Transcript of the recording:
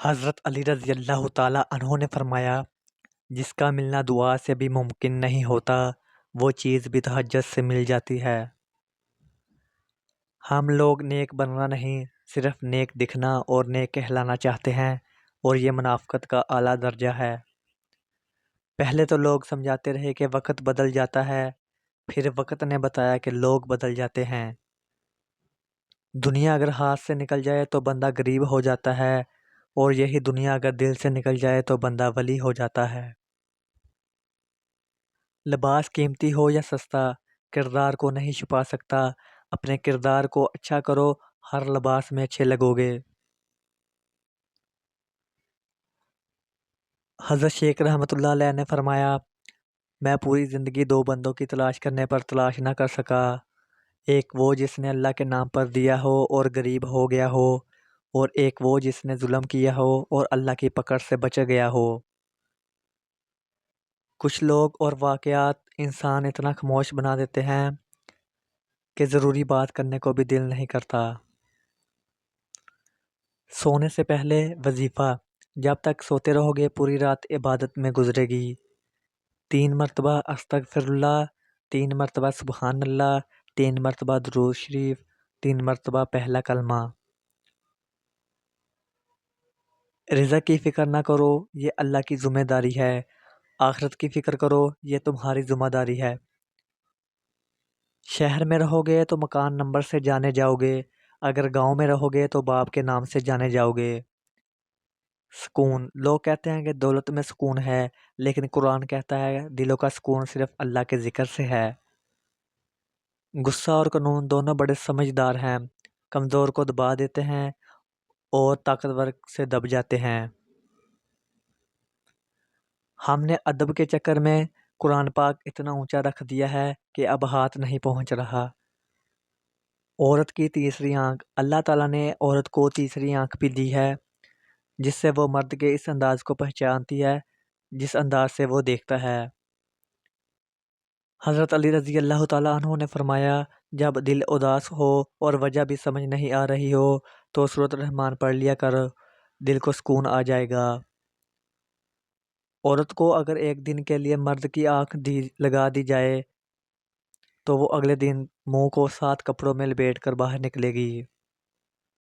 حضرت علی رضی اللہ تعالیٰ عنہ نے فرمایا، جس کا ملنا دعا سے بھی ممکن نہیں ہوتا وہ چیز بھی تہجد سے مل جاتی ہے۔ ہم لوگ نیک بننا نہیں، صرف نیک دکھنا اور نیک کہلانا چاہتے ہیں، اور یہ منافقت کا اعلیٰ درجہ ہے۔ پہلے تو لوگ سمجھاتے رہے کہ وقت بدل جاتا ہے، پھر وقت نے بتایا کہ لوگ بدل جاتے ہیں۔ دنیا اگر ہاتھ سے نکل جائے تو بندہ غریب ہو جاتا ہے، اور یہی دنیا اگر دل سے نکل جائے تو بندہ ولی ہو جاتا ہے۔ لباس قیمتی ہو یا سستا، کردار کو نہیں چھپا سکتا۔ اپنے کردار کو اچھا کرو، ہر لباس میں اچھے لگو گے۔ حضرت شیخ رحمۃ اللہ علیہ نے فرمایا، میں پوری زندگی دو بندوں کی تلاش کرنے پر تلاش نہ کر سکا، ایک وہ جس نے اللہ کے نام پر دیا ہو اور غریب ہو گیا ہو، اور ایک وہ جس نے ظلم کیا ہو اور اللہ کی پکڑ سے بچ گیا ہو۔ کچھ لوگ اور واقعات انسان اتنا خاموش بنا دیتے ہیں کہ ضروری بات کرنے کو بھی دل نہیں کرتا۔ سونے سے پہلے وظیفہ، جب تک سوتے رہو گے پوری رات عبادت میں گزرے گی۔ 3 مرتبہ استغفر اللہ، 3 مرتبہ سبحان اللہ، 3 مرتبہ درود شریف، 3 مرتبہ پہلا کلمہ۔ رزق کی فکر نہ کرو، یہ اللہ کی ذمہ داری ہے۔ آخرت کی فکر کرو، یہ تمہاری ذمہ داری ہے۔ شہر میں رہو گے تو مکان نمبر سے جانے جاؤ گے، اگر گاؤں میں رہو گے تو باپ کے نام سے جانے جاؤ گے۔ سکون، لوگ کہتے ہیں کہ دولت میں سکون ہے، لیکن قرآن کہتا ہے دلوں کا سکون صرف اللہ کے ذکر سے ہے۔ غصہ اور قانون دونوں بڑے سمجھدار ہیں، کمزور کو دبا دیتے ہیں اور طاقتور سے دب جاتے ہیں۔ ہم نے ادب کے چکر میں قرآن پاک اتنا اونچا رکھ دیا ہے کہ اب ہاتھ نہیں پہنچ رہا۔ عورت کی تیسری آنکھ، اللہ تعالیٰ نے عورت کو تیسری آنکھ بھی دی ہے، جس سے وہ مرد کے اس انداز کو پہچانتی ہے جس انداز سے وہ دیکھتا ہے۔ حضرت علی رضی اللہ تعالیٰ عنہ نے فرمایا، جب دل اداس ہو اور وجہ بھی سمجھ نہیں آ رہی ہو تو سورۃ الرحمن پڑھ لیا کر، دل کو سکون آ جائے گا۔ عورت کو اگر ایک دن کے لیے مرد کی آنکھ لگا دی جائے تو وہ اگلے دن منہ کو 7 کپڑوں میں لپیٹ کر باہر نکلے گی۔